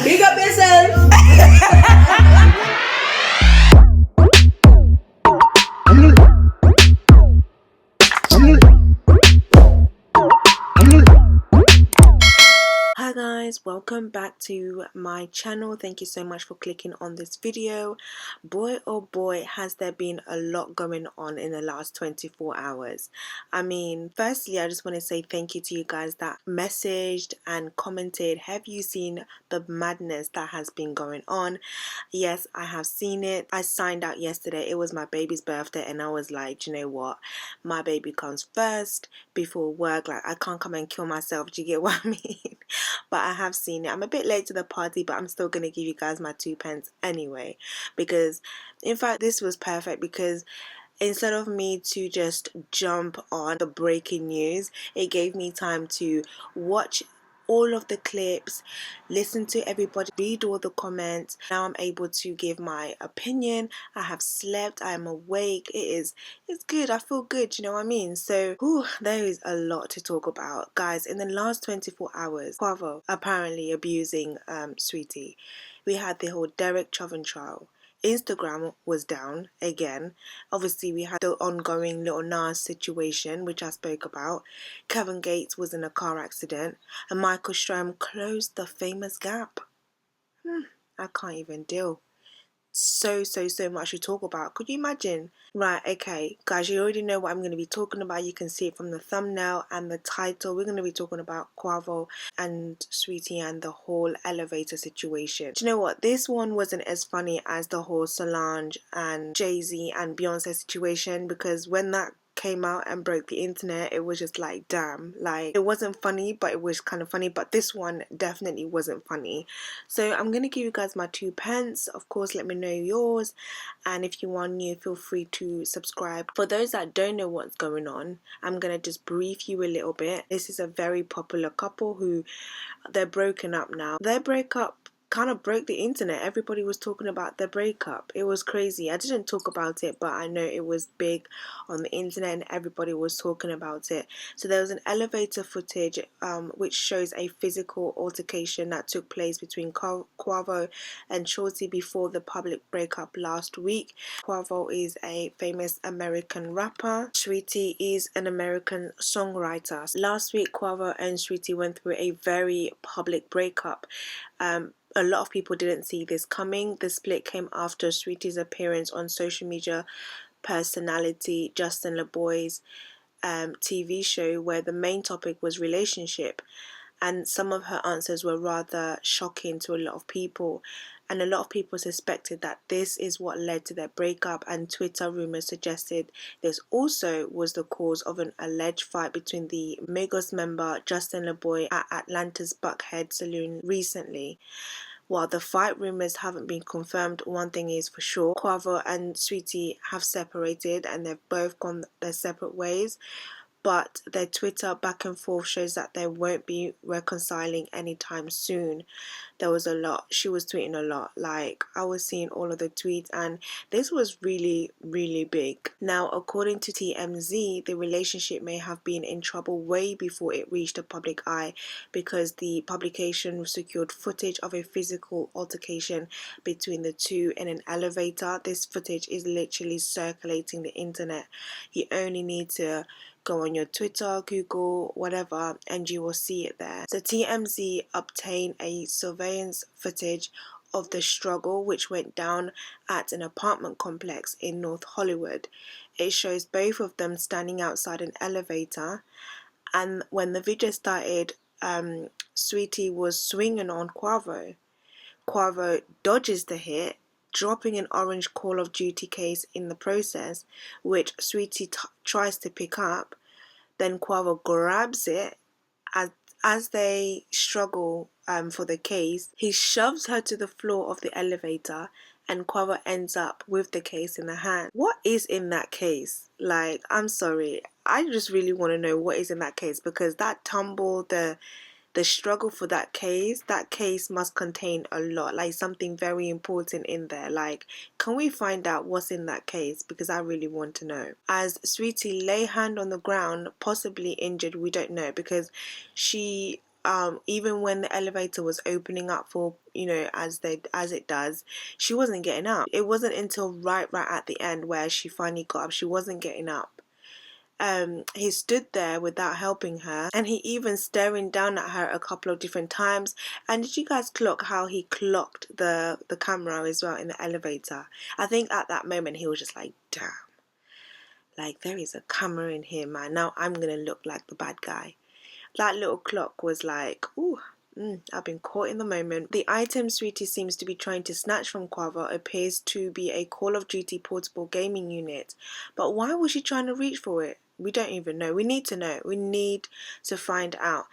Big up yourself. Hi guys, welcome back to my channel. Thank you so much for clicking on this video. Boy oh boy, has there been a lot going on in the last 24 hours. I mean, firstly, I just want to say thank you to you guys that messaged and commented. Have you seen the madness that has been going on? Yes, I have seen it. I signed out yesterday. It was my baby's birthday and I was like, you know what, my baby comes first before work. Like, I can't come and kill myself. Do you get what I mean? But I have seen it. I'm a bit late to the party, but I'm still going to give you guys my 2 pence anyway, because in fact this was perfect, because instead of me to just jump on the breaking news, it gave me time to watch all of the clips, listen to everybody, read all the comments. Now I'm able to give my opinion. I have slept, I am awake. It's good. I feel good, you know what I mean? So there is a lot to talk about. Guys, in the last 24 hours, Quavo apparently abusing Saweetie. We had the whole Derek Chauvin trial. Instagram was down again. Obviously, we had the ongoing Lil Nas situation, which I spoke about. Kevin Gates was in a car accident, and Michael Strom closed the famous gap. I can't even deal. So much to talk about. Could you imagine? Right, okay, guys, you already know what I'm going to be talking about. You can see it from the thumbnail and the title. We're going to be talking about Quavo and Saweetie and the whole elevator situation. Do you know what? This one wasn't as funny as the whole Solange and Jay-Z and Beyonce situation, because when that came out and broke the internet, it was just like, damn, like, it wasn't funny, but it was kind of funny. But this one definitely wasn't funny. So I'm gonna give you guys my 2 pence. Of course, let me know yours, and if you are new, feel free to subscribe. For those that don't know what's going on, I'm gonna just brief you a little bit. This is a very popular couple who, they're broken up now. Their breakup kind of broke the internet. Everybody was talking about their breakup. It was crazy. I didn't talk about it, but I know it was big on the internet and everybody was talking about it. So there was an elevator footage which shows a physical altercation that took place between Quavo and Shorty before the public breakup last week. Quavo is a famous American rapper. Saweetie is an American songwriter. Last week, Quavo and Saweetie went through a very public breakup. A lot of people didn't see this coming. The split came after Saweetie's appearance on social media personality Justin LeBoy's TV show, where the main topic was relationship, and some of her answers were rather shocking to a lot of people, and a lot of people suspected that this is what led to their breakup, and Twitter rumors suggested this also was the cause of an alleged fight between the Migos member Justin LeBoy at Atlanta's Buckhead Saloon recently. While the fight rumors haven't been confirmed, one thing is for sure: Quavo and Saweetie have separated and they've both gone their separate ways. But their Twitter back and forth shows that they won't be reconciling anytime soon. There was a lot. She was tweeting a lot. Like, I was seeing all of the tweets, and this was really big. Now, according to TMZ, the relationship may have been in trouble way before it reached the public eye, because the publication secured footage of a physical altercation between the two in an elevator. This footage is literally circulating the internet. You only need to go on your Twitter, Google, whatever, and you will see it there. So TMZ obtained a surveillance footage of the struggle, which went down at an apartment complex in North Hollywood. It shows both of them standing outside an elevator, and when the video started, Saweetie was swinging on Quavo. Quavo dodges the hit, dropping an orange Call of Duty case in the process, which Saweetie tries to pick up. Then Quavo grabs it. As they struggle for the case, he shoves her to the floor of the elevator, and Quavo ends up with the case in the hand. What is in that case? Like, I'm sorry, I just really want to know what is in that case, because that tumble, the struggle for that case must contain a lot, like something very important in there. Like, can we find out what's in that case? Because I really want to know. As Saweetie lay hand on the ground, possibly injured, we don't know, because she even when the elevator was opening up for, you know, as it does, she wasn't getting up. It wasn't until right at the end where she finally got up. She wasn't getting up. He stood there without helping her, and he even staring down at her a couple of different times. And did you guys clock how he clocked the camera as well in the elevator? I think at that moment he was just like, damn, like there is a camera in here, man. Now I'm gonna look like the bad guy. That little clock was like, ooh, I've been caught in the moment. The item Saweetie seems to be trying to snatch from Quavo appears to be a Call of Duty portable gaming unit. But why was she trying to reach for it? We don't even know. We need to know. We need to find out.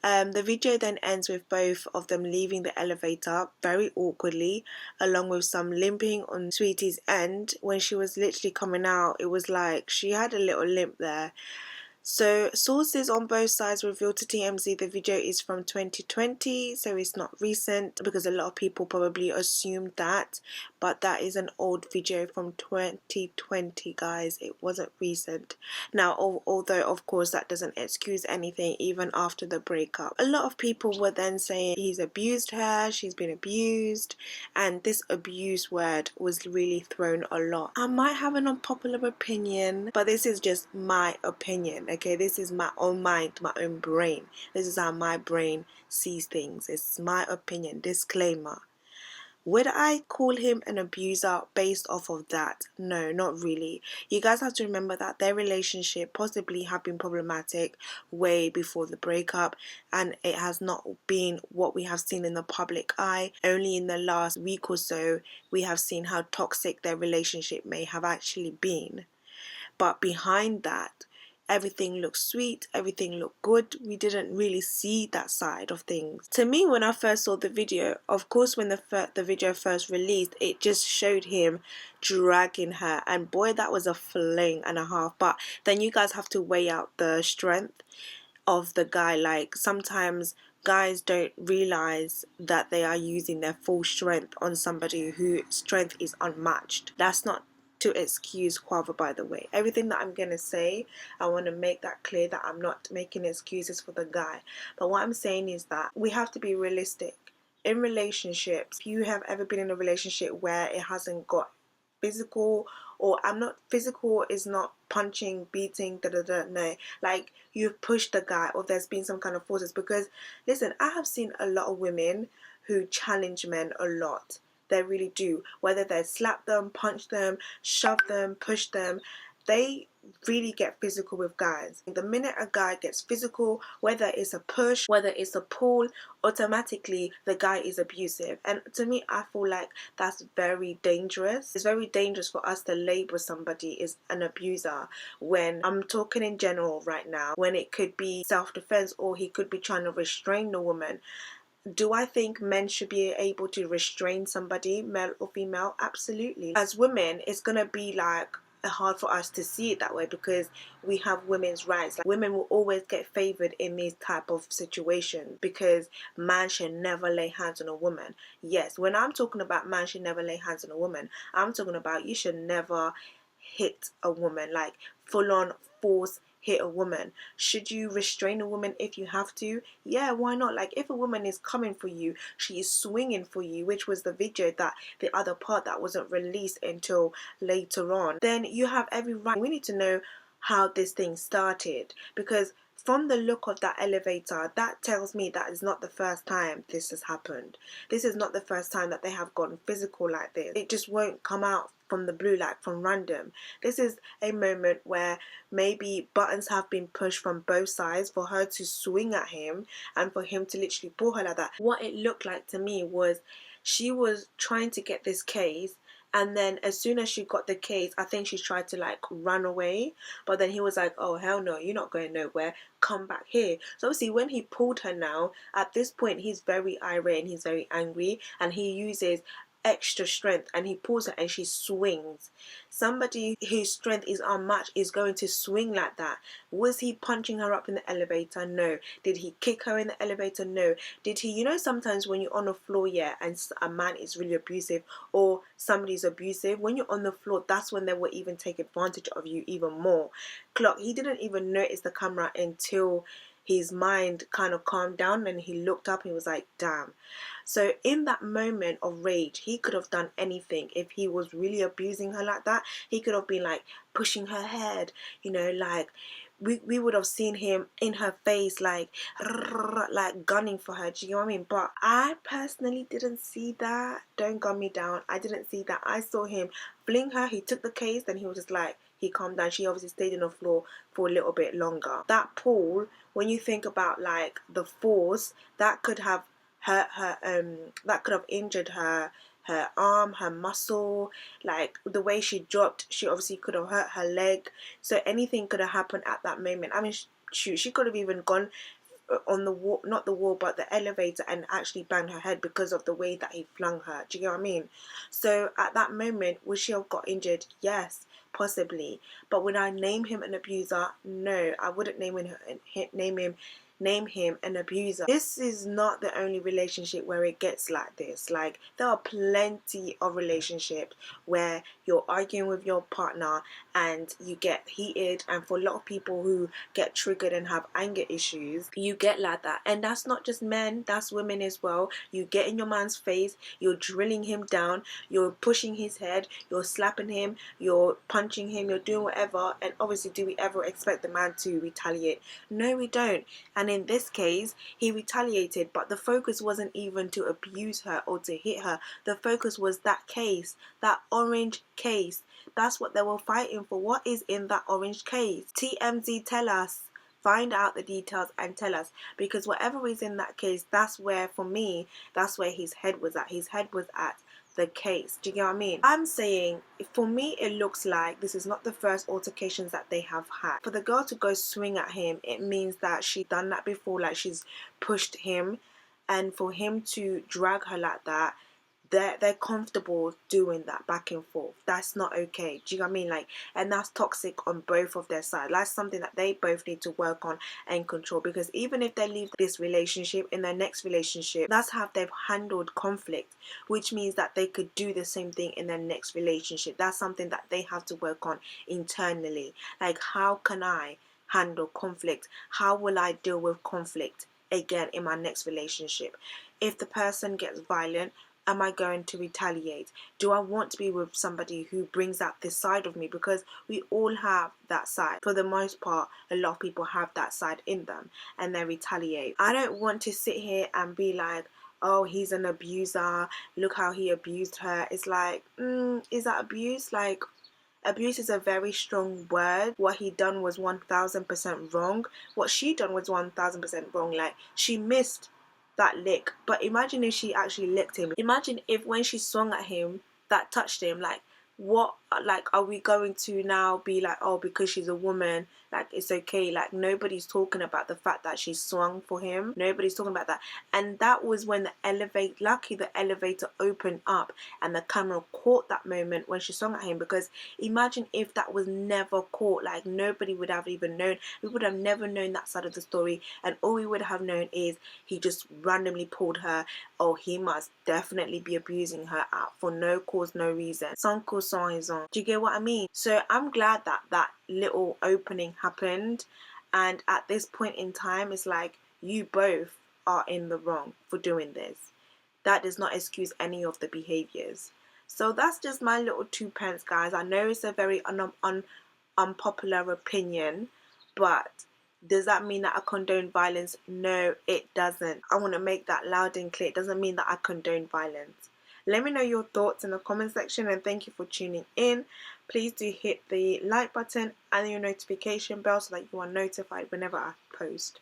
The video then ends with both of them leaving the elevator very awkwardly, along with some limping on Saweetie's end. When she was literally coming out, it was like she had a little limp there. So sources on both sides revealed to TMZ the video is from 2020, so it's not recent, because a lot of people probably assumed that, but that is an old video from 2020, guys. It wasn't recent. Now, although of course that doesn't excuse anything even after the breakup. A lot of people were then saying he's abused her, she's been abused, and this abuse word was really thrown a lot. I might have an unpopular opinion, but this is just my opinion. Okay, this is my own mind, my own brain. This is how my brain sees things. It's my opinion. Disclaimer. Would I call him an abuser based off of that? No, not really. You guys have to remember that their relationship possibly have been problematic way before the breakup, and it has not been what we have seen in the public eye. Only in the last week or so we have seen how toxic their relationship may have actually been. But behind that, everything looked sweet, everything looked good. We didn't really see that side of things. To me, when I first saw the video, of course when the video first released, it just showed him dragging her, and boy, that was a fling and a half. But then you guys have to weigh out the strength of the guy. Like sometimes guys don't realize that they are using their full strength on somebody whose strength is unmatched. That's not to excuse Quavo, by the way. Everything that I'm gonna say, I want to make that clear that I'm not making excuses for the guy. But what I'm saying is that we have to be realistic. In relationships, if you have ever been in a relationship where it hasn't got physical, or I'm not physical is not punching, beating, no, like you've pushed the guy or there's been some kind of forces. Because listen, I have seen a lot of women who challenge men a lot. They really do. Whether they slap them, punch them, shove them, push them, they really get physical with guys. The minute a guy gets physical, whether it's a push, whether it's a pull, automatically the guy is abusive. And to me, I feel like that's very dangerous. It's very dangerous for us to label somebody as an abuser when I'm talking in general right now, when it could be self-defense or he could be trying to restrain the woman. Do I think men should be able to restrain somebody, male or female? Absolutely. As women, it's gonna be like hard for us to see it that way because we have women's rights. Like, women will always get favored in these type of situations because man should never lay hands on a woman. Yes, when I'm talking about man should never lay hands on a woman, I'm talking about you should never hit a woman, like full on force hit a woman. Should you restrain a woman if you have to? Yeah, why not? Like if a woman is coming for you, she is swinging for you, which was the video that the other part that wasn't released until later on, then you have every right. We need to know how this thing started, because from the look of that elevator, that tells me that is not the first time this has happened. This is not the first time that they have gotten physical like this. It just won't come out from the blue, like from random. This is a moment where maybe buttons have been pushed from both sides for her to swing at him and for him to literally pull her like that. What it looked like to me was she was trying to get this case, and then as soon as she got the case, I think she tried to like run away, but then he was like, oh hell no, you're not going nowhere, come back here. So obviously when he pulled her now, at this point he's very irate and he's very angry, and he uses extra strength and he pulls her and she swings. Somebody whose strength is unmatched is going to swing like that. Was he punching her up in the elevator? No. Did he kick her in the elevator? No. Did he, you know, sometimes when you're on the floor, yeah, and a man is really abusive or somebody's abusive, when you're on the floor, that's when they will even take advantage of you even more. Clock, he didn't even notice the camera until his mind kind of calmed down and he looked up and he was like, damn. So in that moment of rage, he could have done anything. If he was really abusing her like that, he could have been like pushing her head, you know, like we would have seen him in her face like gunning for her. Do you know what I mean? But I personally didn't see that. Don't gun me down. I didn't see that. I saw him fling her. He took the case, then he was just like, he calmed down. She obviously stayed on the floor for a little bit longer. That pull, when you think about like the force, that could have hurt her, that could have injured her arm, her muscle, like the way she dropped, she obviously could have hurt her leg. So anything could have happened at that moment. I mean, shoot, she could have even gone on the wall, not the wall, but the elevator, and actually banged her head because of the way that he flung her. Do you get what I mean? So at that moment, would she have got injured? Yes, possibly. But would I name him an abuser? No, I wouldn't name him an abuser. This is not the only relationship where it gets like this. Like, there are plenty of relationships where you're arguing with your partner and you get heated, and for a lot of people who get triggered and have anger issues, you get like that. And that's not just men, that's women as well. You get in your man's face, you're drilling him down, you're pushing his head, you're slapping him, you're punching him, you're doing whatever. And obviously, do we ever expect the man to retaliate? No, we don't. And in this case, he retaliated, but the focus wasn't even to abuse her or to hit her. The focus was that case, that orange case. That's what they were fighting for. What is in that orange case? TMZ, tell us. Find out the details and tell us, because whatever is in that case, that's where, for me, that's where his head was at. His head was at the case. Do you get what I mean? I'm saying, for me, it looks like this is not the first altercations that they have had. For the girl to go swing at him, it means that she's done that before, like she's pushed him, and for him to drag her like that, they're comfortable doing that back and forth. That's not okay. Do you know what I mean? Like, and that's toxic on both of their sides. That's something that they both need to work on and control, because even if they leave this relationship, in their next relationship, that's how they've handled conflict, which means that they could do the same thing in their next relationship. That's something that they have to work on internally. Like, how can I handle conflict? How will I deal with conflict again in my next relationship? If the person gets violent, am I going to retaliate? Do I want to be with somebody who brings out this side of me? Because we all have that side. For the most part, a lot of people have that side in them and they retaliate. I don't want to sit here and be like, oh, he's an abuser, look how he abused her. It's like, is that abuse? Like, abuse is a very strong word. What he done was 1000% wrong. What she done was 1000% wrong. Like, she missed that lick. But imagine if she actually licked him. Imagine if when she swung at him, that touched him. Like, what, like, are we going to now be like, oh, because she's a woman, like, it's okay? Like, nobody's talking about the fact that she swung for him. Nobody's talking about that. And that was when the elevator opened up and the camera caught that moment when she swung at him. Because imagine if that was never caught, like, nobody would have even known. We would have never known that side of the story, and all we would have known is he just randomly pulled her. Oh, he must definitely be abusing her out for no cause, no reason. Sans cause, sans raison. Do you get what I mean? So I'm glad that that little opening happened, and at this point in time, it's like, you both are in the wrong for doing this. That does not excuse any of the behaviors. So that's just my little 2 pence, guys. I know it's a very unpopular opinion, but does that mean that I condone violence? No, it doesn't. I want to make that loud and clear. It doesn't mean that I condone violence. Let me know your thoughts in the comment section, and thank you for tuning in. Please do hit the like button and your notification bell so that you are notified whenever I post.